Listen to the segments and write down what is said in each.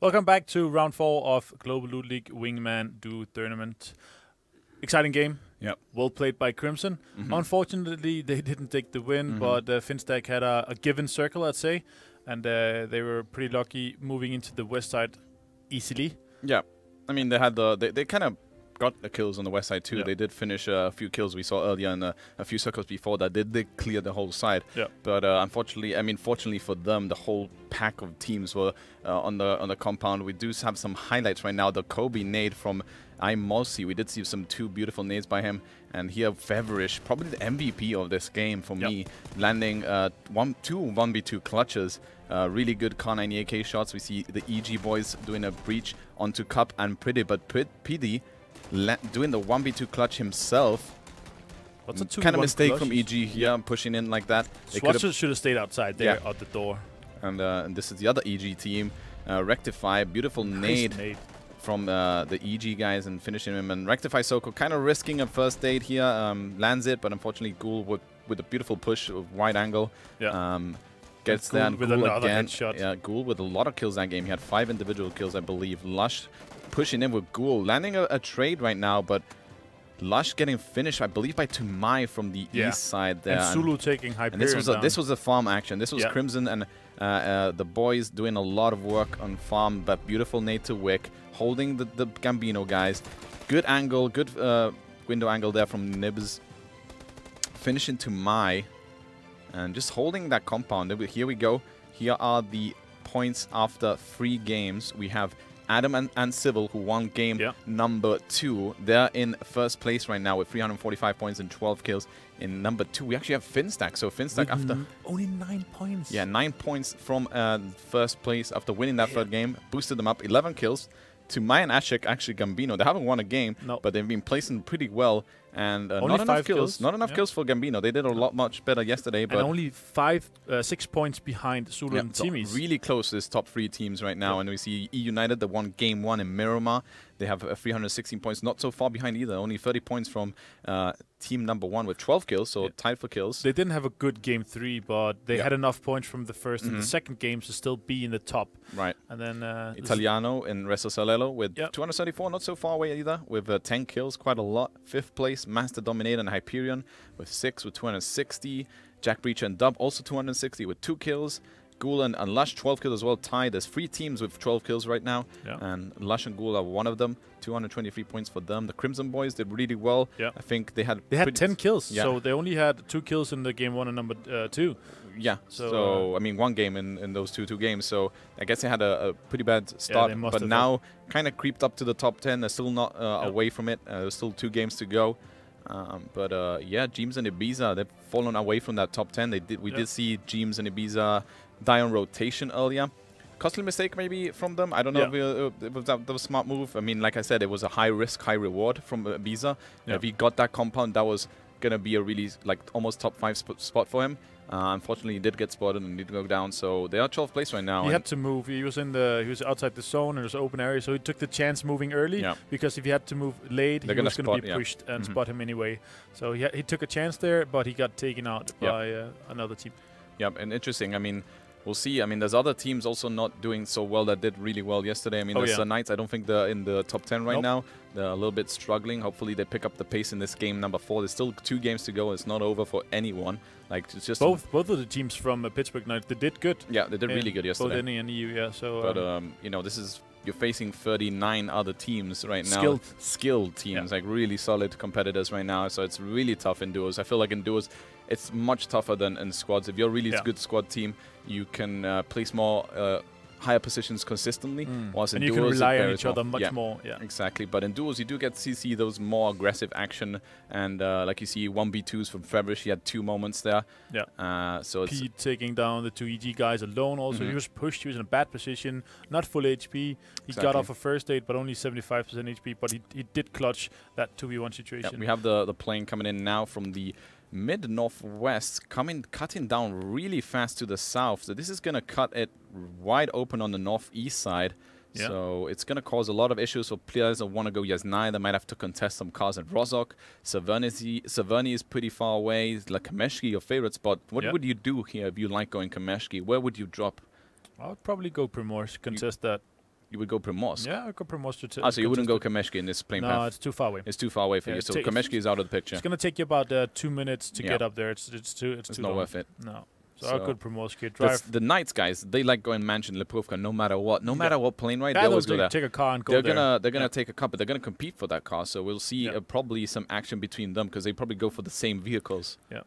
Welcome back to round 4 of Global Loot League Wingman Duo Tournament. Exciting game. Yep. Well played by Crimson. Unfortunately, they didn't take the win, but Finstack had a given circle, I'd say, and they were pretty lucky moving into the west side easily. Yeah, I mean they had they kind of got the kills on the west side too. Yeah. They did finish a few kills we saw earlier and a few circles before that. They did clear the whole side. Yeah. But unfortunately, I mean, fortunately for them, the whole pack of teams were on the compound. We do have some highlights right now. The Kobe nade from Mossy. We did see some two beautiful nades by him. And here, Feverish, probably the MVP of this game for me, landing two 1v2 clutches. Really good Car 98 AK shots. We see the EG boys doing a breach onto Cup and Pretty, but PD doing the 1v2 clutch himself. What's a 2v1 kind of mistake clutch? from EG here, pushing in like that. Swatches should have stayed outside there at the door. And this is the other EG team. Rectify, beautiful nade from the EG guys and finishing him. And Rectify Soko kind of risking a first aid here. Lands it, but unfortunately Ghoul with a beautiful push of wide angle. Gets there and with Ghoul another again. headshot. Yeah, Ghoul with a lot of kills that game. He had 5 individual kills, I believe. Lush pushing in with Ghoul, landing a trade right now, but Lush getting finished, I believe, by Tumai from the east side there. And Zulu taking Hyperion and this was a farm action. This was Crimson and the boys doing a lot of work on farm, but beautiful nade to Wick, holding the Gambino guys. Good angle, good window angle there from Nibs. Finishing Tumai. And just holding that compound. Here we go. Here are the points after 3 games. We have Adam and Civil, who won game number 2. They're in first place right now with 345 points and 12 kills. In number 2, we actually have Finstack. So Finstack after only 9 points. Yeah, 9 points from first place after winning that third game. Boosted them up, 11 kills. To Maya and Ashik, actually Gambino, they haven't won a game, but they've been placing pretty well. And not enough kills. Not enough kills for Gambino. They did a lot much better yesterday. But and only 6 points behind Zulu and Timmy's. Really close to this top 3 teams right now. And we see E United, that won game 1 in Miramar. They have 316 points, not so far behind either. Only 30 points from team number 1 with 12 kills, so tied for kills. They didn't have a good game 3, but they had enough points from the first and the second games to still be in the top. Right. And then Italiano in Resto Salello with 234, not so far away either, with 10 kills, quite a lot. 5th place, Master Dominator and Hyperion with 6 with 260. Jack Breacher and Dub also 260 with 2 kills. Ghoul and Lush 12 kills as well, tied. There's 3 teams with 12 kills right now, and Lush and Ghoul are one of them. 223 points for them. The Crimson boys did really well. I think they had 10 kills, so they only had 2 kills in the game 1 and number 2. Yeah, so I mean 1 game in those two games, so I guess they had a pretty bad start, but now kind of creeped up to the top 10. They're still not away from it. There's still 2 games to go. Yeah, James and Ibiza, they've fallen away from that top 10. We did see James and Ibiza die on rotation earlier. Costly mistake maybe from them. I don't know if that was a smart move. I mean, like I said, it was a high risk, high reward from Ibiza. If he got that compound, that was going to be a really almost top 5 spot for him. Unfortunately, he did get spotted and did go down. So they are 12th place right now. He had to move. He was outside the zone. It was an open area, so he took the chance moving early. Because if he had to move late, he was going to be pushed and spot him anyway. So he took a chance there, but he got taken out by another team. Yep, and interesting. I mean, we'll see. I mean, there's other teams also not doing so well that did really well yesterday. I mean, there's the Knights. I don't think they're in the top 10 right now. They're a little bit struggling. Hopefully, they pick up the pace in this game number 4. There's still 2 games to go. It's not over for anyone. Like, it's just both of the teams from Pittsburgh Knights, they did good. Yeah, they did really good yesterday. Both NE and EU, So, but you know, you're facing 39 other teams right now. Skilled teams, like really solid competitors right now. So it's really tough in duos. I feel like in duos, it's much tougher than in squads. If you're a really good squad team, you can place more higher positions consistently. Whilst and in you duos, can rely on each other much more. Exactly. But in duos, you do get to see those more aggressive action. And like you see 1v2s from Feverish, he had 2 moments there. So it's Pete taking down the 2 EG guys alone also. He was pushed. He was in a bad position. Not full HP. He got off a first aid, but only 75% HP. But he did clutch that 2v1 situation. We have the plane coming in now from the mid-northwest, cutting down really fast to the south. So this is going to cut it wide open on the northeast side. So it's going to cause a lot of issues for players that want to go Yasnai. They might have to contest some cars at Rozhok. Saverny is pretty far away. Like Kameshki, your favorite spot. What would you do here if you like going Kameshki? Where would you drop? I would probably go Primorsk, contest that. You would go Primorsk. Yeah, I'd go Primorsk to. So you wouldn't go Kameshki in this plane path? No, it's too far away. It's too far away for you. So Kameshki is out of the picture. It's gonna take you about 2 minutes to get up there. It's too not worth it. No. So I could Primorsk drive. The Knights guys, they like going Mansion Leprovka no matter what. No matter what plane ride, they always go there. Take a car and go there. They're gonna take a car, but they're gonna compete for that car. So we'll see probably some action between them because they probably go for the same vehicles. Yeah.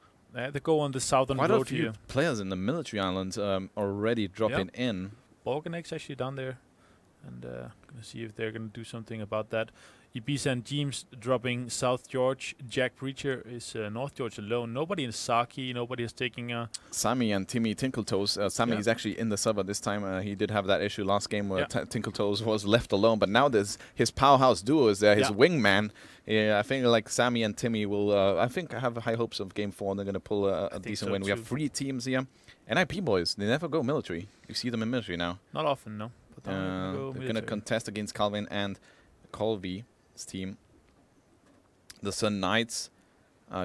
They go on the southern road here. Quite a few players in the military islands already dropping in. Balkanek's actually down there, and gonna see if they're gonna do something about that. Ibiza and James dropping South George. Jack Breacher is North George alone. Nobody in Saki. Nobody is taking Sammy and Timmy Tinkletoes. Sammy is actually in the server this time. He did have that issue last game where Tinkletoes was left alone, but now there's his powerhouse duo is there. His Wingman. Yeah, I think like Sammy and Timmy will. I think I have high hopes of Game 4. And they're gonna pull a decent win. We have 3 teams here. NIP boys, they never go military. You see them in military now. Not often, no. But they're gonna contest against Calvin and Colby. Team. The Sun Knights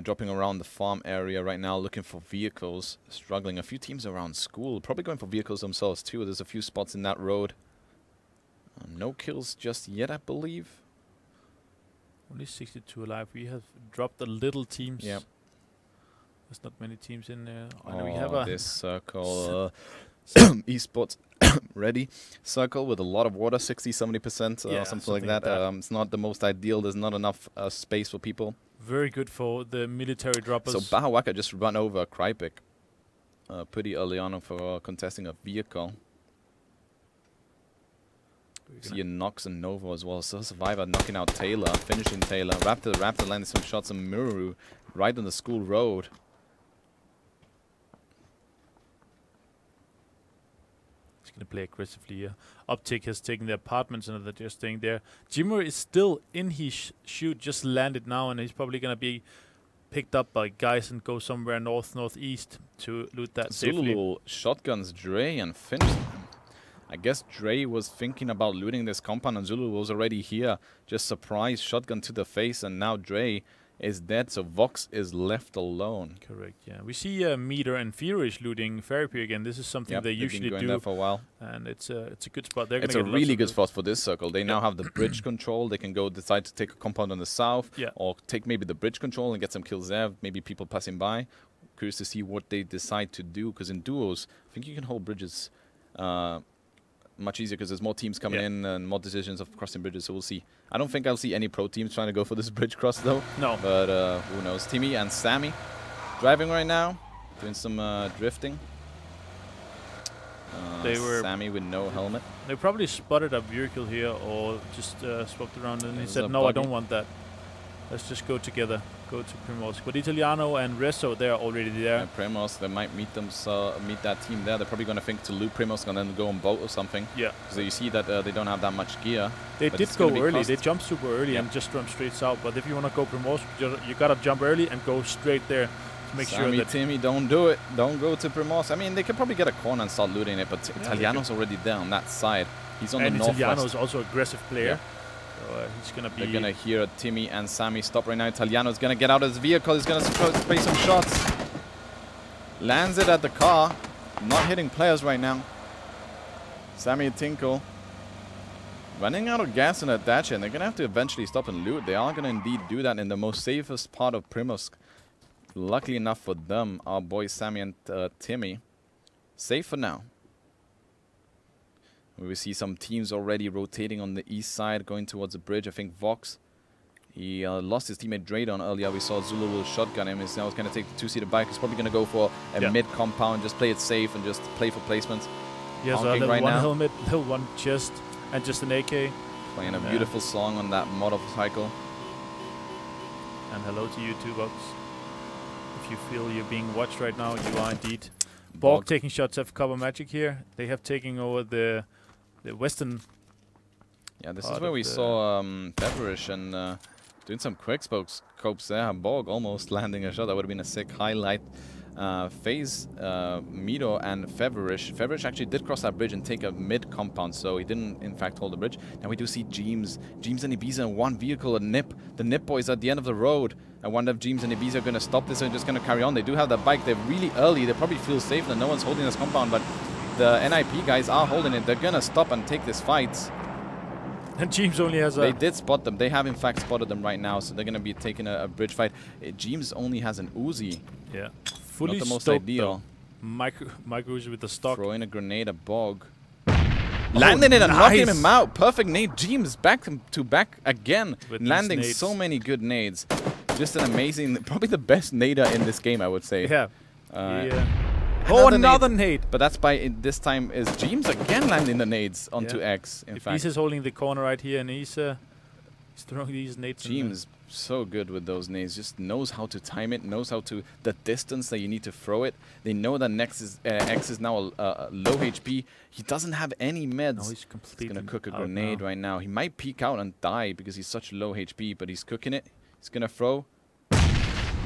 dropping around the farm area right now, looking for vehicles, struggling. A few teams around school, probably going for vehicles themselves too. There's a few spots in that road. No kills just yet, I believe. Only 62 alive. We have dropped the little teams. Yep. There's not many teams in there. We have this circle. Esports ready circle with a lot of water, 60-70% something like that. It's not the most ideal. There's not enough space for people. Very good for the military droppers. So Bahawaka just run over Kripik pretty early on for contesting a vehicle. See a Nox and Nova as well. So Survivor knocking out Taylor, finishing Taylor. Raptor landing some shots on Mururu right on the school road. Going to play aggressively here. Optic has taken the apartments and they're just staying there. Jimmer is still in his chute, just landed now, and he's probably going to be picked up by guys and go somewhere northeast to loot that safely. Zulu shotguns Dre and finished him. I guess Dre was thinking about looting this compound and Zulu was already here. Just surprise shotgun to the face, and now Dre is dead, so Vox is left alone. Correct, yeah. We see Meter and Furious looting Therapy again. This is something they usually do. There for a while. And it's a good spot. They're it's a really good spot for this circle. They now have the bridge control. They can go decide to take a compound on the south, or take maybe the bridge control and get some kills there. Maybe people passing by. Curious to see what they decide to do, because in duos, I think you can hold bridges much easier because there's more teams coming in and more decisions of crossing bridges, so we'll see. I don't think I'll see any pro teams trying to go for this bridge cross though. No. But who knows. Timmy and Sammy driving right now, doing some drifting. Sammy with no helmet. They probably spotted a vehicle here or just swapped around, and he said, no, I don't want that. Let's just go together, go to Primorsk. But Italiano and Resto, they're already there. Yeah, Primorsk, they might meet them, meet that team there. They're probably going to think to loot Primorsk and then go on boat or something. Yeah. So you see that they don't have that much gear. They did go early. They jumped super early and just jumped straight south. But if you want to go Primorsk, you got to jump early and go straight there to make sure that... Timmy, don't do it. Don't go to Primorsk. I mean, they could probably get a corner and start looting it, but Italiano's already there on that side. He's on the northwest. And Italiano's also an aggressive player. Yeah. So he's gonna be. They're gonna hear Timmy and Sammy stop right now. Italiano's gonna get out of his vehicle. He's gonna spray some shots. Lands it at the car. Not hitting players right now. Sammy Tinkle running out of gas in that dash, and they're gonna have to eventually stop and loot. They are gonna indeed do that in the most safest part of Primorsk. Luckily enough for them, our boys Sammy and Timmy safe for now. We see some teams already rotating on the east side, going towards the bridge. I think Vox, he lost his teammate Draydon earlier. We saw Zulu will shotgun him. He's now going to take the two-seater bike. He's probably going to go for a mid-compound, just play it safe and just play for placements. He has level right 1 helmet, level 1 chest, and just an AK. Playing a beautiful song on that motorcycle. And hello to you too, Vox. If you feel you're being watched right now, you are indeed. Borg taking shots of Cover Magic here. They have taken over the western. Yeah, this is where we saw Feverish and doing some quick scopes there. Borg almost landing a shot. That would have been a sick highlight. FaZe, Mido, and Feverish. Feverish actually did cross that bridge and take a mid-compound, so he didn't, in fact, hold the bridge. Now we do see James and Ibiza in one vehicle, a Nip. The Nip boys at the end of the road. I wonder if James and Ibiza are going to stop this and just going to carry on. They do have the bike. They're really early. They probably feel safe that no one's holding this compound, but the NIP guys are holding it. They're going to stop and take this fight. And Jeems only has a... They did spot them. They have, in fact, spotted them right now, so they're going to be taking a bridge fight. Jeems only has an Uzi. Yeah. Fully not the most ideal. Micro Uzi with the stock. Throwing a grenade at Bog. Landing it and knocking him out. Perfect nade. Jeems back to back again. With landing so many good nades. Just an amazing, probably the best nader in this game, I would say. Yeah. Oh, another nade. But that's by this time is Jeems again landing the nades onto X. In fact, he's just holding the corner right here, and he's throwing these nades. Jeems so good with those nades. Just knows how to time it. Knows how to the distance that you need to throw it. They know that X is now low HP. He doesn't have any meds. No, he's completely. He's gonna cook a grenade right now. He might peek out and die because he's such low HP, but he's cooking it. He's gonna throw.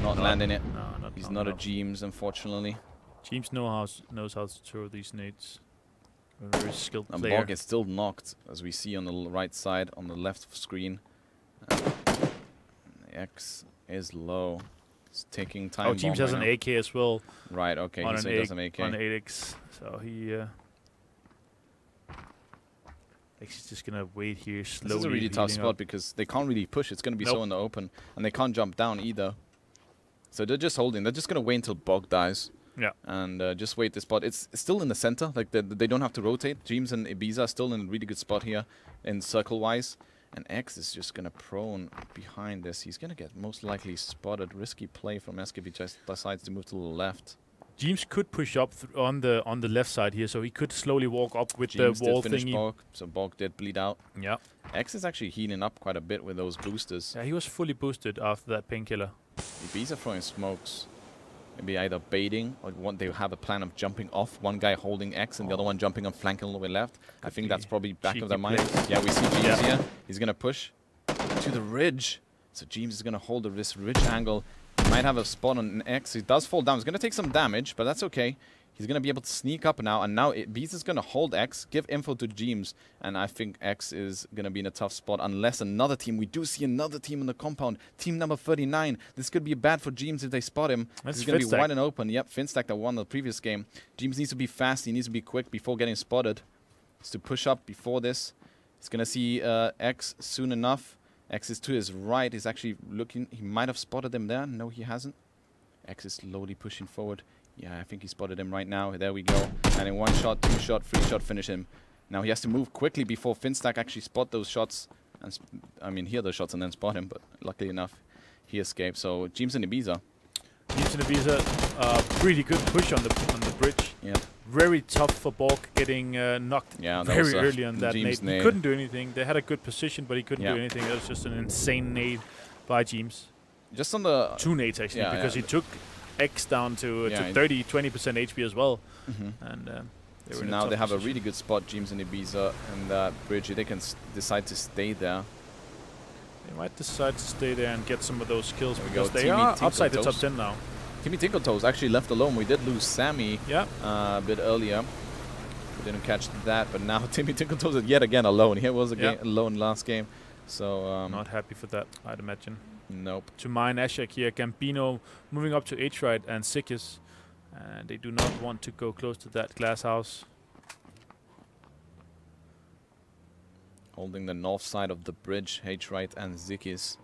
Not landing it. No, he's not a Jeems, unfortunately. Jeems knows how to throw these nades. A very skilled player. And Bog is still knocked, as we see on the right side, on the left screen. X is low. It's taking time. Oh, Jeems has an AK as well. Right, okay. On so he does an AK. On 8X. So he... He's just going to wait here slowly. This is a really tough spot because they can't really push. It's going to be so in the open. And they can't jump down either. So they're just holding. They're just going to wait until Bog dies. Yeah. And just wait the spot. It's still in the center. Like they don't have to rotate. Jeems and Ibiza are still in a really good spot here in circle-wise. And X is just going to prone behind this. He's going to get most likely spotted. Risky play from Esk if he just decides to move to the left. Jeems could push up on the left side here, so he could slowly walk up with Jeems the wall did finish thingy. Bog, so Bog did bleed out. Yeah. X is actually healing up quite a bit with those boosters. Yeah, he was fully boosted after that painkiller. Ibiza throwing smokes. Maybe either baiting or they have a plan of jumping off. One guy holding X and the other one jumping on flanking all the way left. I think that's probably back of their mind. Yeah, we see Jeems here. He's going to push to the ridge. So Jeems is going to hold this ridge angle. He might have a spot on an X. He does fall down. He's going to take some damage, but that's okay. He's going to be able to sneak up now. And now Beast is going to hold X, give info to Jeems. And I think X is going to be in a tough spot unless another team. We do see another team in the compound. Team number 39. This could be bad for Jeems if they spot him. He's going to be wide and open. Yep, Finstack that won the previous game. Jeems needs to be fast. He needs to be quick before getting spotted. He's to push up before this. He's going to see X soon enough. X is to his right. He's actually looking. He might have spotted him there. No, he hasn't. X is slowly pushing forward. Yeah, I think he spotted him right now. There we go. And in 1 shot, 2 shot, 3 shot, finish him. Now he has to move quickly before Finstack actually spot those shots. And I mean, hear those shots and then spot him. But luckily enough, he escaped. So Jeems and Ibiza. Jeems and Ibiza, pretty good push on the bridge. Yeah. Very tough for Bog getting knocked very early on that nade. He couldn't do anything. They had a good position, but he couldn't do anything. It was just an insane nade by Jeems. Just on the 2 nades actually, because he took X down to 30, 20% HP as well. And so now they have a really good spot, Jeems and Ibiza, and that bridge. They can decide to stay there. They might decide to stay there and get some of those kills because they are outside the top 10 now. Timmy Tinkletoes actually left alone. We did lose Sammy a bit earlier. We didn't catch that, but now Timmy Tinkletoes is yet again alone. He was alone last game. So not happy for that, I'd imagine. Nope. To mine Ashak here, Gambino moving up to H-right and Sikis. And they do not want to go close to that glass house. Holding the north side of the bridge, H-right and Zikis.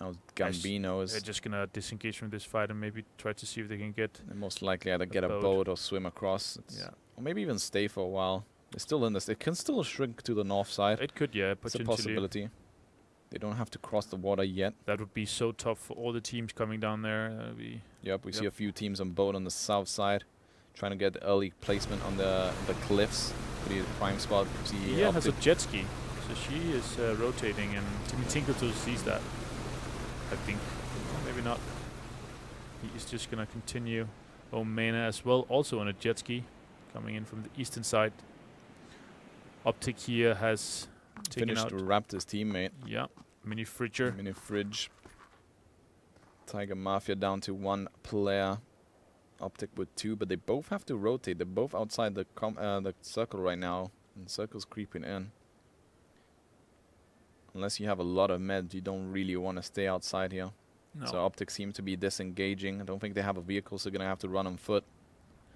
Now Gambino is... They're just going to disengage from this fight and maybe try to see if they can get... They most likely either get a boat or swim across. Or maybe even stay for a while. They're still in this. It can still shrink to the north side. It could, yeah, it's a possibility. They don't have to cross the water yet. That would be so tough for all the teams coming down there. Yep, we see a few teams on boat on the south side, trying to get early placement on the cliffs. Pretty prime spot. Yeah, has a jet ski, so she is rotating, and Timmy Tinkletoes sees that. I think, maybe not. He is just gonna continue. Omena as well, also on a jet ski, coming in from the eastern side. Optic here has finished to Raptor's teammate. Yeah, Mini Fridger. Mini Fridge. Tiger Mafia down to 1 player. Optic with 2, but they both have to rotate. They're both outside the circle right now. And the circle's creeping in. Unless you have a lot of meds, you don't really want to stay outside here. No. So Optic seem to be disengaging. I don't think they have a vehicle, so they're going to have to run on foot.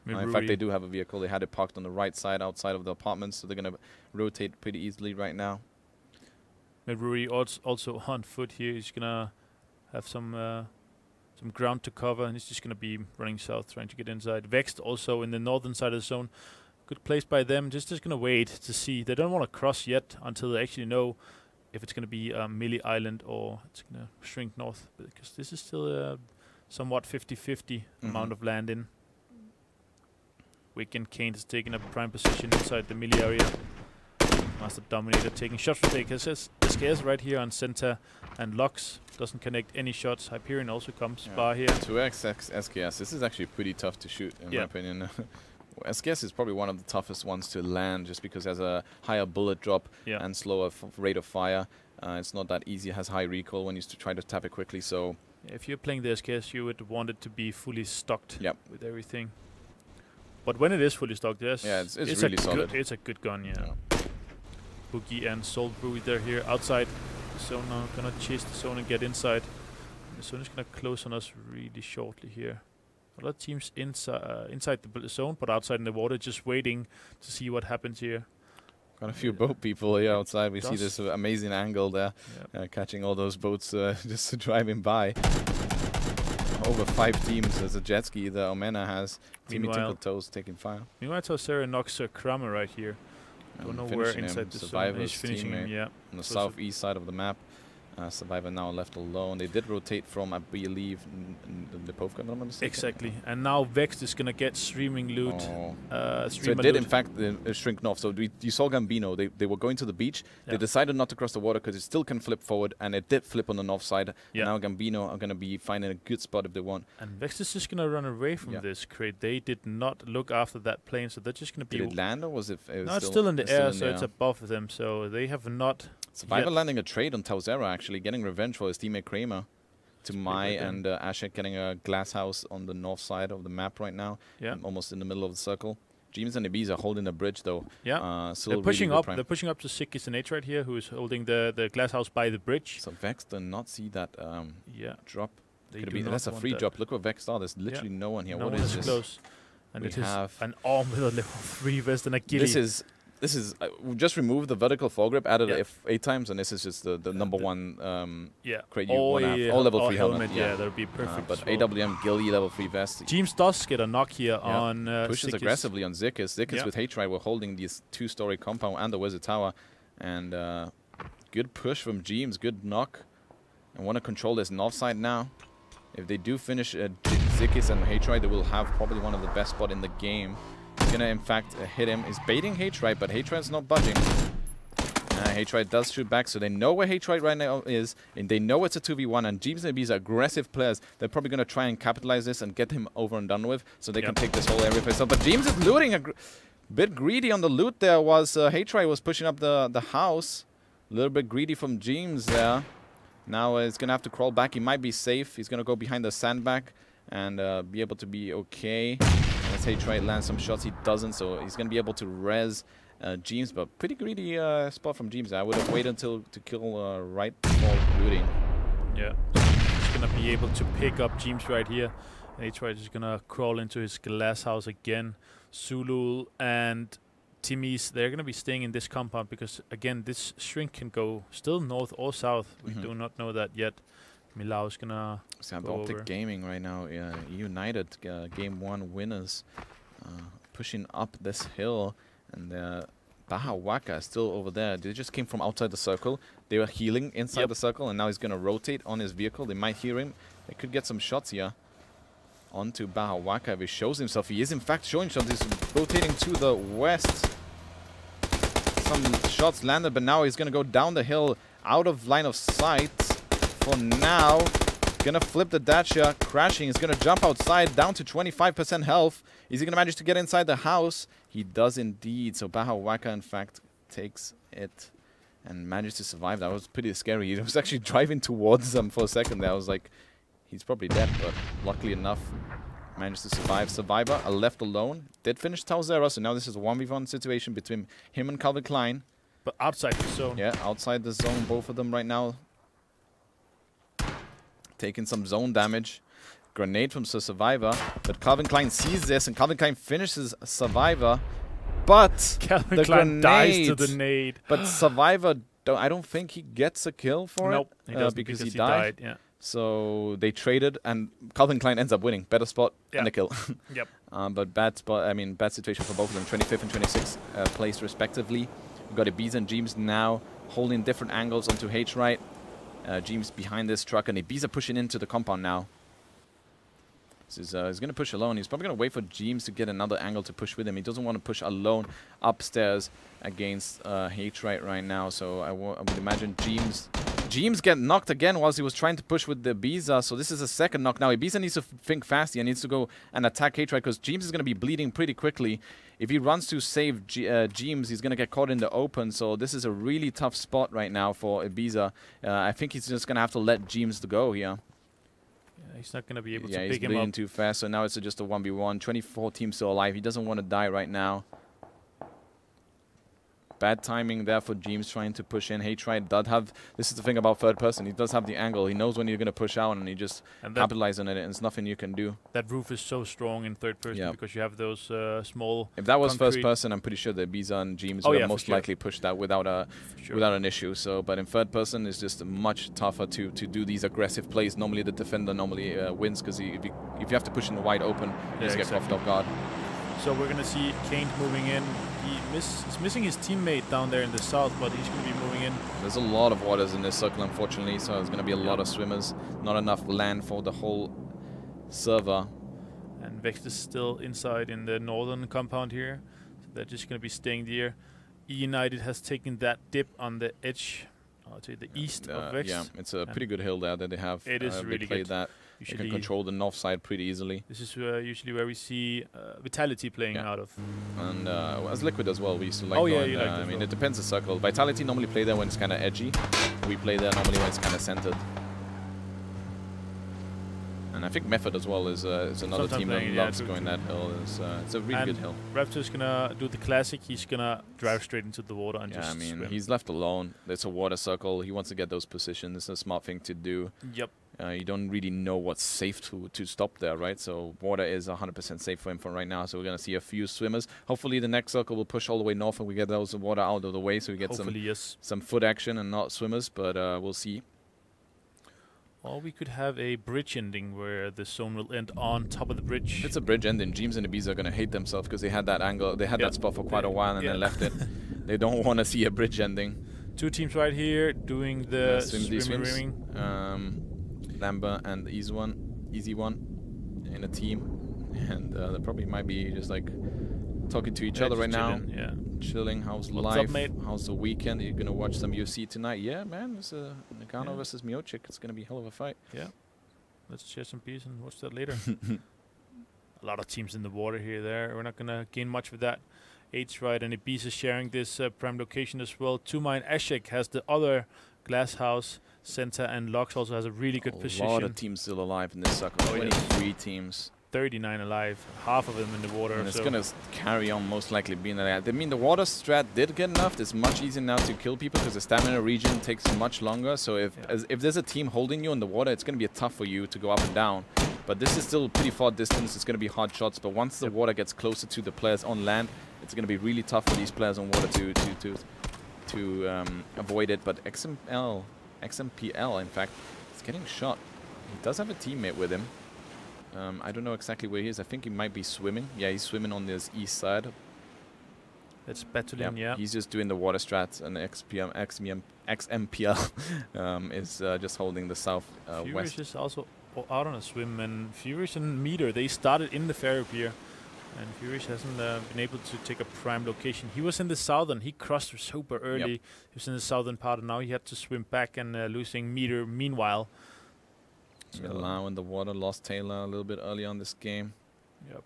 In fact, they do have a vehicle. They had it parked on the right side outside of the apartments, so they're going to rotate pretty easily right now. Ruri also on foot here. He's going to have some ground to cover, and he's just going to be running south, trying to get inside. Vext also in the northern side of the zone. Good place by them. Just going to wait to see. They don't want to cross yet until they actually know if it's going to be Millie Island or it's going to shrink north, because this is still a somewhat 50-50 amount of land in. Wick and Kane is taking a prime position inside the Millie area. Master Dominator taking shots from the SKS right here on center, and Lux doesn't connect any shots. Hyperion also comes by here. 2x SKS. This is actually pretty tough to shoot, in my opinion. SKS is probably one of the toughest ones to land, just because it has a higher bullet drop and slower rate of fire. It's not that easy. It has high recoil when you try to tap it quickly. So if you're playing the SKS, you would want it to be fully stocked with everything. But when it is fully stocked, yes, it's really solid. It's a good gun, Boogie and Soul Brew, they're here outside the zone now. Gonna chase the zone and get inside. The zone is gonna close on us really shortly here. A lot of teams inside the zone, but outside in the water, just waiting to see what happens here. Got a few boat people here outside. We see this amazing angle there, catching all those boats just driving by. Over 5 teams as a jet ski the Omena has. Timmy Tinkle Toes taking fire. Meanwhile, Tausera knocks Kramer right here. Don't know where inside the zone. He's finishing him, on the southeast side of the map. Survivor now left alone. They did rotate from, I believe, the Povka, if I'm not mistaken. Exactly. And now Vext is going to get streaming loot. So it did, in fact, shrink north. So you saw Gambino. They were going to the beach. They decided not to cross the water because it still can flip forward, and it did flip on the north side. And now Gambino are going to be finding a good spot if they want. And Vext is just going to run away from this crate. They did not look after that plane, so they're just going to be... Did it land, or was it... No, it's still in the air, so it's above them. So they have not... Survivor landing a trade on Tausera, actually, getting revenge for his teammate Kramer. To Mai and Ashek getting a glass house on the north side of the map right now. Almost in the middle of the circle. James and Ibiza holding the bridge, though. They're pushing up. They're pushing up to Sikis and H right here, who is holding the glass house by the bridge. So Vex did not see that drop. That's a free drop. Look what Vex saw. There's literally no one here. No what one is this? Close. And it is an arm with a level 3 vest and a ghillie. This is we just removed the vertical foregrip, added it 8 times, and this is just the number one crate you want to have. All level 3 helmet. That would be perfect. But AWM ghillie level 3 vest. James does get a knock here on pushes aggressively on Zikis. Zikis with H-Ride were holding this 2-story compound and the Wizard Tower. And good push from James, good knock. And want to control this north side now. If they do finish Zikis and H-Ride, they will have probably one of the best spot in the game. He's gonna, in fact, hit him. He's baiting H-Ride, but H-Ride's not budging. H-Ride does shoot back, so they know where H-Ride right now is, and they know it's a 2v1, and James and Bees are aggressive players. They're probably gonna try and capitalize this and get him over and done with, so they can take this whole area for himself. But James is looting a bit greedy on the loot there. Was H-Ride was pushing up the house. A little bit greedy from James there. Now he's gonna have to crawl back. He might be safe. He's gonna go behind the sandbag and be able to be okay. Let's H-Ride land some shots. He doesn't, so he's going to be able to res James, but pretty greedy spot from James. I would have waited until to kill right before looting. Yeah, he's going to be able to pick up James right here. H-Ride is going to crawl into his glass house again. Zulu and Timmy's, they're going to be staying in this compound because, again, this shrink can go still north or south. We do not know that yet. Milau's gonna go Optic over. Gaming right now. United game 1 winners, pushing up this hill, and Baja Waka is still over there. They just came from outside the circle. They were healing inside the circle, and now he's gonna rotate on his vehicle. They might hear him. They could get some shots here onto Baja Waka if he shows himself. He is in fact showing shots. He's rotating to the west. Some shots landed, but now he's gonna go down the hill out of line of sight. For now, gonna flip the Dacia, crashing. He's gonna jump outside, down to 25% health. Is he gonna manage to get inside the house? He does indeed. So Baja Waka, in fact, takes it and manages to survive. That was pretty scary. He was actually driving towards them for a second there. I was like, he's probably dead, but luckily enough, managed to survive. Survivor are left alone. Did finish Tausera, so now this is a 1v1 situation between him and Calvin Klein. But outside the zone. Yeah, outside the zone, both of them right now. Taking some zone damage. grenade from Survivor, but Calvin Klein sees this, and Calvin Klein finishes Survivor, but Calvin the Klein grenade, dies to the nade. But Survivor, I don't think he gets a kill for it. He doesn't because he died. Yeah. So they traded, and Calvin Klein ends up winning. Better spot and a kill. Yep. But bad spot. I mean, bad situation for both of them. 25th and 26th place respectively. We've got Ibiza and Jeems now holding different angles onto H-Right. Jeems behind this truck, and Ibiza pushing into the compound now. He's going to push alone. He's probably going to wait for Jeems to get another angle to push with him. He doesn't want to push alone upstairs against H-Right right now. So I would imagine Jeems get knocked again whilst he was trying to push with the Ibiza. So this is a second knock now. Ibiza needs to think fast. He needs to go and attack H-Right because Jeems is going to be bleeding pretty quickly. If he runs to save Jeems, he's going to get caught in the open. So this is a really tough spot right now for Ibiza. I think he's just going to have to let Jeems go here. Yeah, he's not going to be able to pick him up. Yeah, he's bleeding too fast. So now it's just a 1v1. 24 teams still alive. He doesn't want to die right now. Bad timing there for Jeems trying to push in. H-Right does have, this is the thing about third person, he does have the angle. He knows when you're going to push out, and he just capitalizes on it, and there's nothing you can do. That roof is so strong in third person because you have those small If that was first person, I'm pretty sure that Ibiza and Jeems would have most likely pushed that without an issue. So, but in third person, it's just much tougher to do these aggressive plays. Normally the defender wins because if you have to push in the wide open, you just get caught off guard. So we're going to see Kane moving in. He's missing his teammate down there in the south, but he's going to be moving in. There's a lot of waters in this circle, unfortunately, so there's going to be a lot of swimmers. Not enough land for the whole server. And Vex is still inside in the northern compound here, so they're just going to be staying there. E United has taken that dip on the edge to the east of Vex. Yeah, it's a pretty good hill there that they have. It is really good. That. You can control the north side pretty easily. This is usually where we see Vitality playing out of. And as Liquid as well, we used to like going there. I mean, it depends the circle. Vitality normally play there when it's kind of edgy. We play there normally when it's kind of centered. And I think Method as well is another team that loves going that hill. It's a really good hill. Raptor's going to do the classic. He's going to drive straight into the water and just swim. He's left alone. It's a water circle. He wants to get those positions. It's a smart thing to do. Yep. You don't really know what's safe to stop there, right? So water is 100% safe for him for right now. So we're going to see a few swimmers. Hopefully the next circle will push all the way north and we get those water out of the way so we get some foot action and not swimmers, but we'll see. Or we could have a bridge ending where the zone will end on top of the bridge. If it's a bridge ending, Jeems and Ibiza are going to hate themselves because they had that angle, they had that spot for quite a while and then left it. They don't want to see a bridge ending. Two teams right here doing the swimming. Lambert and Easy One in a team, and they probably might be just like talking to each other right now. Yeah, chilling. How's life? How's the weekend? Are you gonna watch some UFC tonight? Yeah, man. It's Nagano versus Miocic. It's gonna be a hell of a fight. Yeah, let's share some peace and watch that later. A lot of teams in the water here. We're not gonna gain much with that. H-Right and Ibiza sharing this prime location as well. Tumai and Ashek has the other glass house. Center and Lux also has a really good position. A lot of teams still alive in this circle. 23 teams. 39 alive. Half of them in the water. And it's going to carry on most likely being that. I mean, the water strat did get enough. It's much easier now to kill people because the stamina region takes much longer. So if there's a team holding you in the water, it's going to be tough for you to go up and down. But this is still pretty far distance. It's going to be hard shots. But once the water gets closer to the players on land, it's going to be really tough for these players on water to avoid it. But XMPL, in fact, is getting shot. He does have a teammate with him. I don't know exactly where he is. I think he might be swimming. Yeah, he's swimming on this east side. That's Betulin, yeah. He's just doing the water strats, and XMPL is just holding the south west. Furious is also out on a swim, and Furious and Meter, they started in the ferry pier. And Furious hasn't been able to take a prime location. He was in the southern. He crossed super early. He was in the southern part, and now he had to swim back and losing Meter meanwhile. Milan in the water, lost Taylor a little bit early on this game. Yep.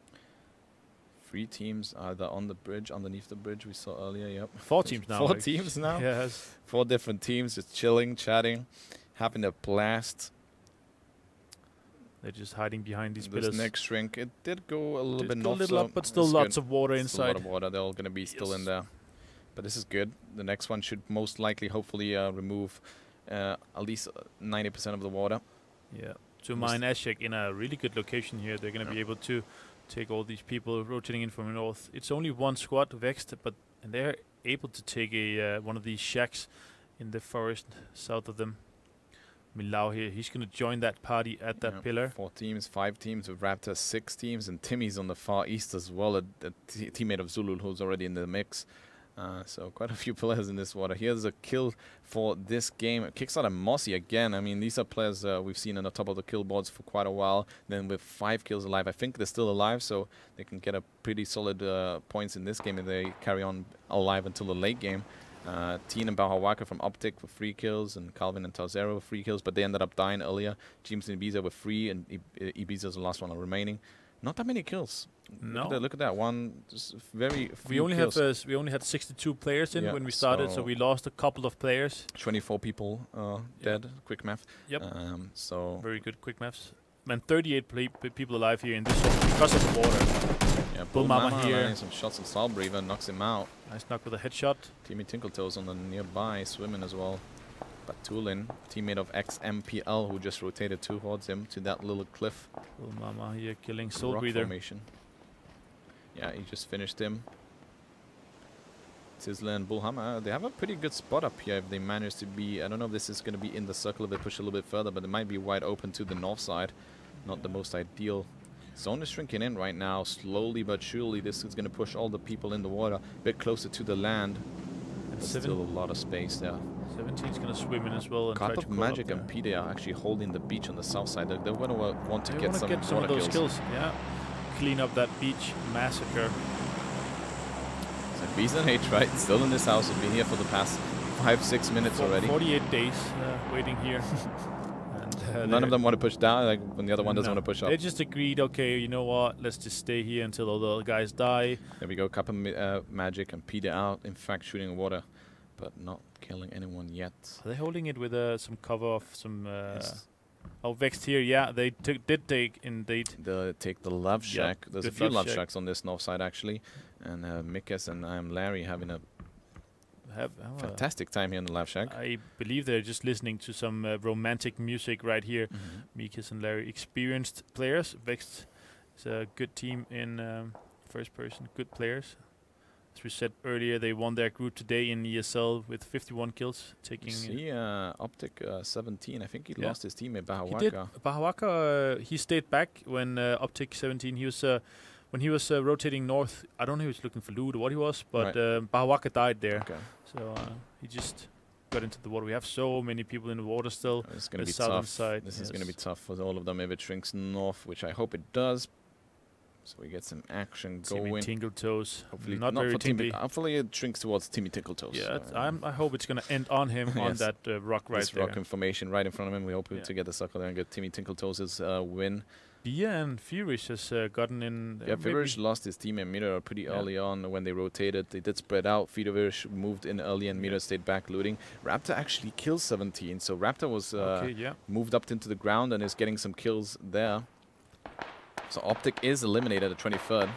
3 teams either on the bridge, underneath the bridge we saw earlier, yep. 4 teams now. 4 teams now? Yes. 4 different teams just chilling, chatting, having a blast. They're just hiding behind these pillars. This next shrink, it did go a little bit north, a little up, but still lots of water inside. A lot of water, they're all going to be still in there. But this is good. The next one should most likely, hopefully, remove at least 90% of the water. Yeah. to mine Ashek in a really good location here. They're going to be able to take all these people rotating in from the north. It's only one squad, Vexed, and they're able to take one of these shacks in the forest south of them. Milau here, he's going to join that party at that pillar. 4 teams, 5 teams with Raptor, 6 teams, and Timmy's on the far east as well, a teammate of Zulul who's already in the mix. So quite a few players in this water. Here's a kill for this game. Kickstarter Mossy again. I mean, these are players we've seen on the top of the kill boards for quite a while. Then with 5 kills alive, I think they're still alive, so they can get a pretty solid points in this game if they carry on alive until the late game. Teen and Bahawaka from Optic with 3 kills, and Calvin and Tauzero with 3 kills, but they ended up dying earlier. James and Ibiza with 3, and Ibiza's the last one remaining. Not that many kills. No. Look at that one. Just very few we only had 62 players in when we started, so we lost a couple of players. 24 people dead. Quick math. Yep. So very good quick maths. And 38 people alive here in this zone because of the water. Yeah, Bull Mama here. Some shots on Starbreather, knocks him out. Nice knock with a headshot. Timmy Tinkletoes on the nearby, swimming as well. Batulin, teammate of XMPL, who just rotated towards him to that little cliff. Bull Mama here killing Soulbreather. Yeah, he just finished him. Sizzler and Bullhammer, they have a pretty good spot up here if they manage to be. I don't know if this is going to be in the circle if they push a little bit further, but it might be wide open to the north side. Not the most ideal. Zone is shrinking in right now, slowly but surely. This is going to push all the people in the water a bit closer to the land. And still a lot of space there. 17's going to swim in as well. And Cup of Magic and Pide are actually holding the beach on the south side. They're going to want to get some of those kills. Yeah, clean up that beach massacre. So Beast and H, right? Still in this house. Have been here for the past 5-6 minutes already. 48 days waiting here. And none of them want to push down, like when the other one doesn't want to push up. They just agreed, okay, you know what, let's just stay here until all the guys die. There we go, Cup of Magic and Pide out, in fact shooting water, but not killing anyone yet. Are they holding it with some cover of some... Oh, Vexed here, yeah, they did take indeed. They take the Love Shack. There's a few Love Shacks on this north side actually, and Mikas and Larry having a fantastic time here in the Love Shack. I believe they're just listening to some romantic music right here. Mikas and Larry, experienced players. Vexed is a good team in first person, good players. As we said earlier, they won their group today in ESL with 51 kills. Taking Optic 17. I think he lost his teammate Bahawaka. He did. Bahawaka, he stayed back when Optic 17. He was when he was rotating north. I don't know if he was looking for loot or what he was, but Bahawaka died there. Okay. So he just got into the water. We have so many people in the water still. It's going to be tough. This is going to be tough for all of them if it shrinks north, which I hope it does. So we get some action going. Timmy Tinkletoes. Hopefully not very tingly. Hopefully it shrinks towards Timmy Tinkletoes. Yeah, I hope it's going to end on him on that rock right this there. Rock information right in front of him. We hope to get the sucker there and get Timmy Tinkletoes' win. Bia and Furish has gotten in. Yeah, Furish lost his team and Mira pretty early on when they rotated. They did spread out. Furish moved in early and Mira stayed back looting. Raptor actually killed 17. So Raptor was moved up into the ground and is getting some kills there. So Optic is eliminated at 23rd.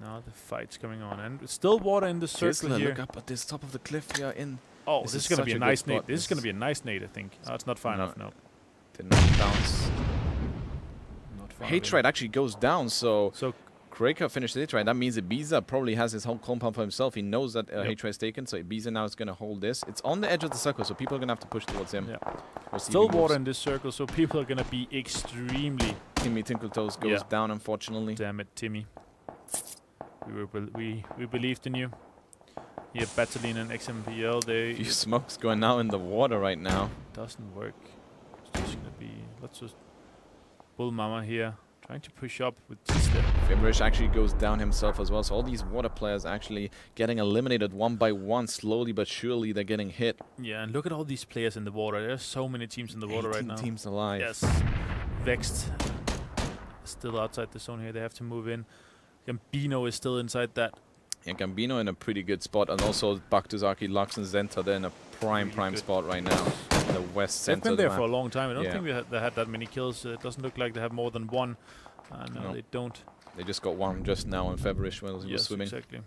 Now the fight's coming on, and still water in the circle here. Look up at this top of the cliff here. Oh, this is going to be a nice nade. This is going to be a nice nade, I think. Oh, it's not far enough now. Did not bounce. H-Ride actually goes down, so Kraker finished the H-Ride. That means Ibiza probably has his whole compound for himself. He knows that H-Ride is taken, so Ibiza now is going to hold this. It's on the edge of the circle, so people are going to have to push towards him. We'll still water in this circle, so people are going to be extremely... Timmy Tinkletoes goes down, unfortunately. Damn it, Timmy. We believed in you. Yeah, Battalion and XMPL, they... Few smokes going now in the water right now. Doesn't work. It's just going to be... Let's just... Bull Mama here, trying to push up with Tista. Fimrish actually goes down himself as well, so all these water players actually getting eliminated one by one, slowly but surely they're getting hit. Yeah, and look at all these players in the water. There's so many teams in the water right now. 18 teams alive. Yes. Vexed. Still outside the zone here, they have to move in. Gambino is still inside that. Yeah, Gambino in a pretty good spot, and also Baktuzaki, Lux and Zenta, they're in a prime spot right now. The west center. They've been there for a long time. I don't think they had that many kills. It doesn't look like they have more than one. No, they don't. They just got one just now in February when he was swimming. Exactly.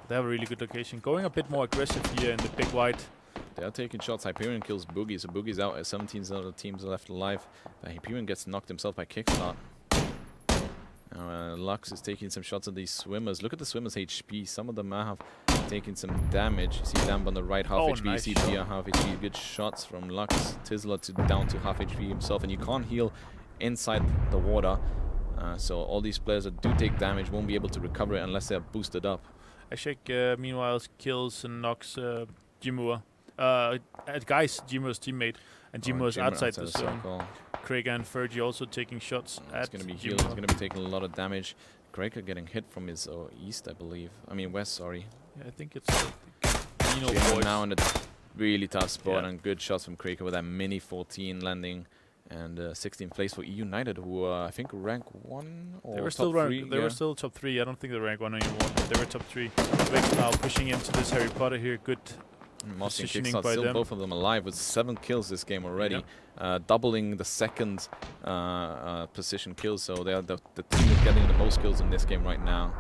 They have a really good location. Going a bit more aggressive here in the big white They're taking shots. Hyperion kills Boogie, so Boogie's out. 17 other teams are left alive. Hyperion gets knocked himself by Kickstart. Lux is taking some shots at these swimmers. Look at the swimmers' HP. Some of them have taken some damage. You see Lamb on the right, half HP. Nice, you see Pia, half HP. Good shots from Lux. Tizzler down to half HP himself. And you can't heal inside the water. So all these players that do take damage won't be able to recover it unless they're boosted up. Ashek, meanwhile, kills and knocks Jimua. Guys, Jimua's teammate. And Jimua's outside the zone. Craig and Fergie also taking shots at He's going to be healed. He's going to be taking a lot of damage. Craig getting hit from his east, I believe. I mean, west, sorry. Yeah, I think it's now in a really tough spot, and good shots from Craig with that mini 14 landing. And 16th place for United, who I think rank 1 or they were top 3. They were still top 3. I don't think they rank 1 anymore. But they were top 3. Vic now pushing into this Harry Potter here. Good positioning by them. Both of them alive with 7 kills this game already, doubling the second position kills. So they are the team is getting the most kills in this game right now.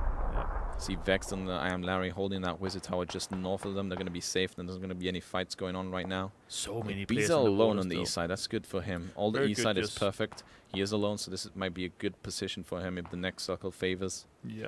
See Vex and I Am Larry holding that wizard tower just north of them. They're going to be safe. There's not going to be any fights going on right now. So many players. He's alone on the east side. That's good for him. All the east side is perfect. He is alone, so this might be a good position for him if the next circle favors. Yeah.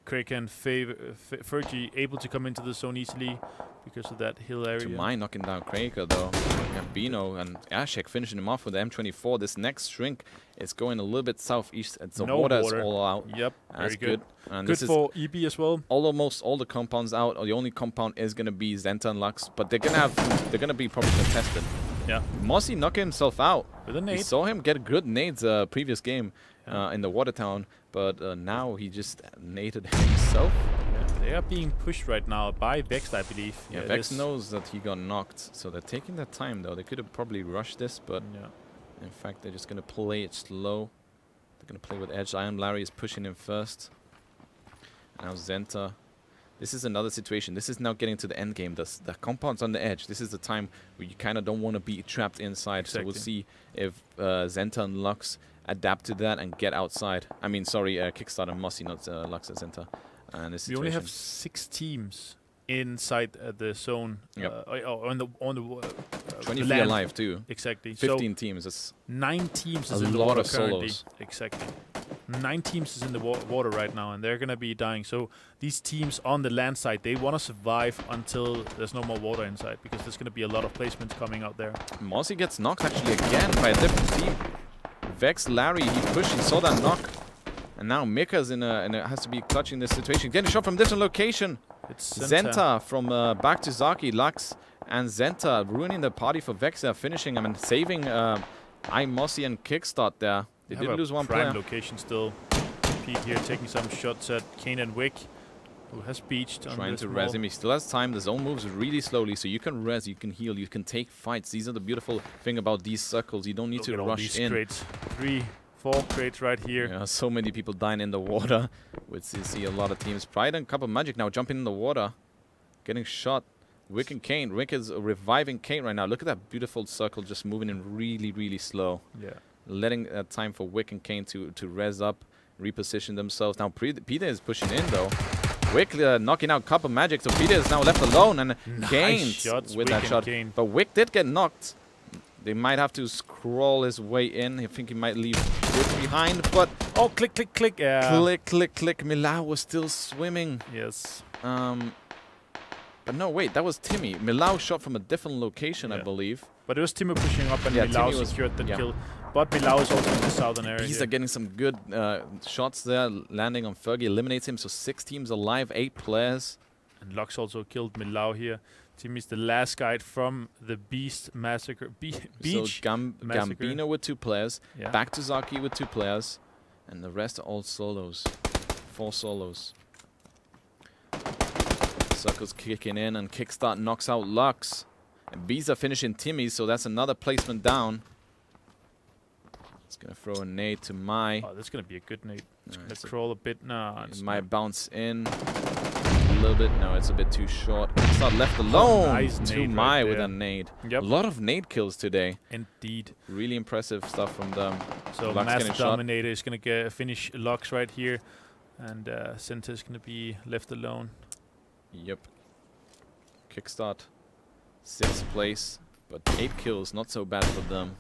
Craig and Fergie able to come into the zone easily because of that hill area. Tumai knocking down Kraker though. Gambino and Ashek finishing him off with the M24. This next shrink is going a little bit southeast. It's the water is all out. Yep, that's very good. And good for EB as well. Almost all the compounds out. Or the only compound is going to be Zenta and Lux, but they're gonna be probably contested. Yeah. Mossy knocking himself out. With a nade. We saw him get good nades previous game in the Watertown, but now he just naded himself. Yeah, they are being pushed right now by Vex, I believe. Yeah, Vex knows that he got knocked, so they're taking their time though. They could have probably rushed this, but in fact they're just going to play it slow. They're going to play with edge. I Am Larry is pushing him first. Now Zenta. This is another situation. This is now getting to the end game. The compound's on the edge. This is the time where you kind of don't want to be trapped inside. Exactly. So we'll see if Zenta and Lux adapt to that and get outside. I mean, sorry, Kickstarter Mossy, not Lux and Zenta. And this we only have 6 teams inside the zone. Yep. On the 23 land. alive too. Exactly. 15 teams. That's 9 teams is in the water currently. Solos. Exactly. 9 teams is in the water right now, and they're gonna be dying. So these teams on the land side, they want to survive until there's no more water inside, because there's gonna be a lot of placements coming out there. Mossy gets knocked actually again by a different team. Vex Larry, he pushed, he saw that knock, and now Mika's has to be clutching this situation. Getting shot from different location. It's Zenta from back to Zaki, Lux, and Zenta ruining the party for Vex. They're finishing him and saving Mossy and Kickstart there. They did lose one player. Location still. Pete here taking some shots at Kane and Wick, who has beached. Trying to res him. He still has time. The zone moves really slowly, so you can res, you can heal, you can take fights. These are the beautiful thing about these circles. You don't need to rush in. Crates. 3, 4 crates right here. Yeah, so many people dying in the water. We see a lot of teams. Pride and Cup of Magic now jumping in the water, getting shot. Wick and Kane. Wick is reviving Kane right now. Look at that beautiful circle just moving in really, really slow. Yeah. Letting time for Wick and Kane to res up, reposition themselves. Now Peter is pushing in though. Wick knocking out Cup of Magic, so Peter is now left alone, and Kane with that shot. But Wick did get knocked. They might have to scroll his way in. I think he might leave Wick behind, but click, click, click. Yeah. Click, click, click. Milau was still swimming. Yes. But no, wait, that was Timmy. Milau shot from a different location, I believe. But it was Timmy pushing up, and Milau secured the kill. But Milau is also in the southern area. These are getting some good shots there, landing on Fergie, eliminates him. So 6 teams alive, 8 players. And Lux also killed Milau here. Timmy's the last guy from the Beast Massacre. Beach Massacre. Gambino with 2 players, back to Zaki with 2 players, and the rest are all solos. 4 solos. Circles kicking in, and Kickstart knocks out Lux. And Bees are finishing Timmy, so that's another placement down. It's going to throw a nade to Mai. Oh, that's going to be a good nade. It's going to crawl a bit. No, it might bounce in a little bit. No, it's a bit too short. Kickstart left alone. Nice to Mai with a nade. Yep. A lot of nade kills today. Indeed. Really impressive stuff from them. So Master Dominator is going to finish Lux right here. And Center is going to be left alone. Yep. Kickstart 6th place, but 8 kills, not so bad for them.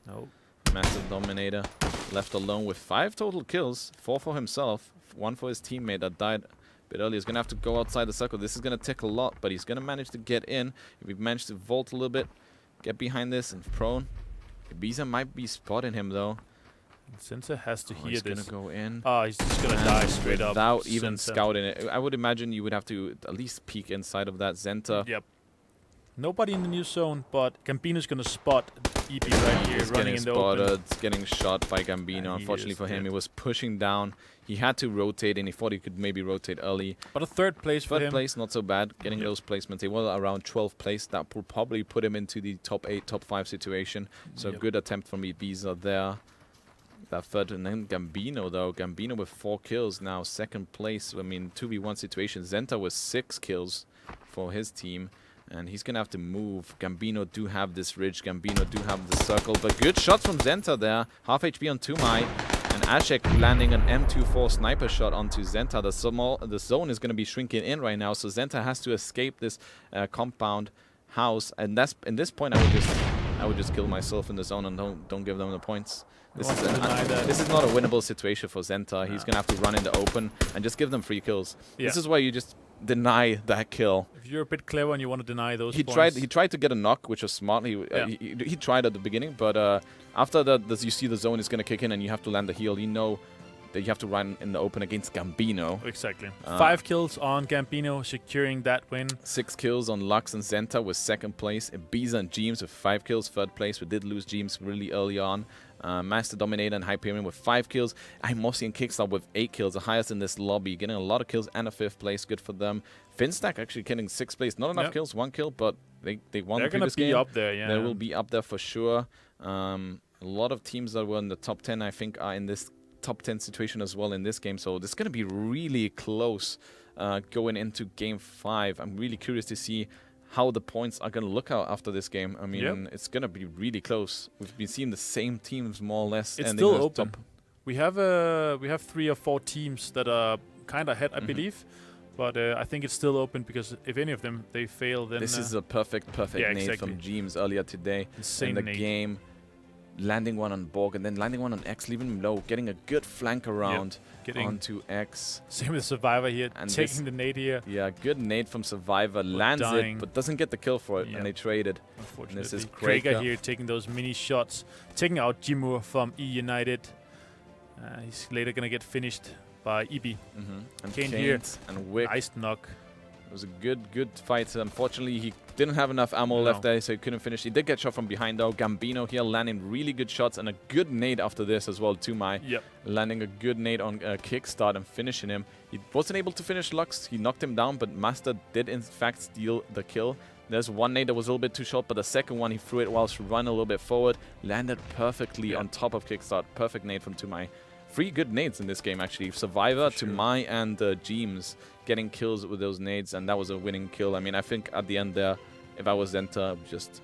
No. Massive Dominator, left alone with 5 total kills, 4 for himself, 1 for his teammate that died a bit earlier. He's going to have to go outside the circle. This is going to take a lot, but he's going to manage to get in. If we manage to vault a little bit, get behind this and prone. Ibiza might be spotting him though. Zenta has to hear this. He's going to go in. Oh, he's just going to die straight up. Without even scouting it. I would imagine you would have to at least peek inside of that Zenta. Yep. Nobody in the new zone, but Gambino's going to spot EP right here, running in the open. Getting shot by Gambino. Unfortunately for him, he was pushing down. He had to rotate, and he thought he could maybe rotate early. But a 3rd place for him. 3rd place, not so bad. Getting those placements. He was around 12th place. That will probably put him into the top 8, top 5 situation. So good attempt from Ibiza there. That 3rd, and then Gambino though. Gambino with 4 kills now, 2nd place. I mean, 2v1 situation. Zenta with 6 kills for his team. And he's going to have to move. Gambino do have this ridge. Gambino do have the circle. But good shots from Zenta there. Half HP on Tumai. And Ashek landing an M24 sniper shot onto Zenta. The zone is going to be shrinking in right now. So Zenta has to escape this compound house. And that's in this point, I would just kill myself in the zone and don't give them the points. This is not a winnable situation for Zenta. He's going to have to run in the open and just give them free kills. Yeah. This is why you just deny that kill. If you're a bit clever and you want to deny those points. He tried to get a knock, which was smart. He tried at the beginning, but after that, you see the zone is going to kick in and you have to land the heal. You know that you have to run in the open against Gambino. Exactly. 5 kills on Gambino, securing that win. 6 kills on Lux and Zenta with 2nd place. Ibiza and Jeems with 5 kills, 3rd place. We did lose Jeems really early on. Master Dominator and Hyperion with 5 kills. Mossy and Kickstart with 8 kills, the highest in this lobby. Getting a lot of kills and a 5th place. Good for them. Finstack actually getting 6th place. Not enough kills, 1 kill, but they won the previous game. They're going to be up there, yeah. They will be up there for sure. A lot of teams that were in the top 10, I think, are in this top 10 situation as well in this game. So this is going to be really close going into Game 5. I'm really curious to see how the points are going to look out after this game. I mean, it's going to be really close. We've been seeing the same teams more or less. It's still open. We have 3 or 4 teams that are kind of ahead, I believe. But I think it's still open because if any of them, they fail, then... This is a perfect nade from Jeems earlier today. Insane in the game. Landing one on Borg and then landing one on X, leaving him low, getting a good flank around onto X. Same with Survivor here, and taking the nade here. Yeah, good nade from Survivor, lands it, but doesn't get the kill for it, and they traded. Unfortunately. This is Krager here taking those mini shots, taking out Jimur from E United. He's later going to get finished by Ibi. And Kane here, and Wick. Nice knock. It was a good fight. Unfortunately, he didn't have enough ammo left there, so he couldn't finish. He did get shot from behind, though. Gambino here landing really good shots and a good nade after this as well, Tumai. Landing a good nade on Kickstart and finishing him. He wasn't able to finish Lux. He knocked him down, but Master did, in fact, steal the kill. There's one nade that was a little bit too short, but the second one, he threw it whilst running a little bit forward. Landed perfectly on top of Kickstart. Perfect nade from Tumai. 3 good nades in this game, actually. Survivor, Tumai, and Jeems getting kills with those nades, and that was a winning kill. I mean, I think at the end there, if I was Zenta, just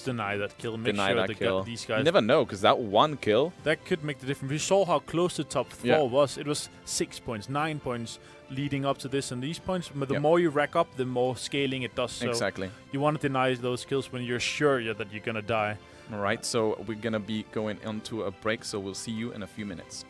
deny that kill. Make sure these guys... You never know, because that 1 kill... That could make the difference. We saw how close the top 4 was. It was 6 points, 9 points leading up to this, and these points, the more you rack up, the more scaling it does. So you want to deny those kills when you're sure that you're going to die. All right, so we're going to be going on to a break, so we'll see you in a few minutes.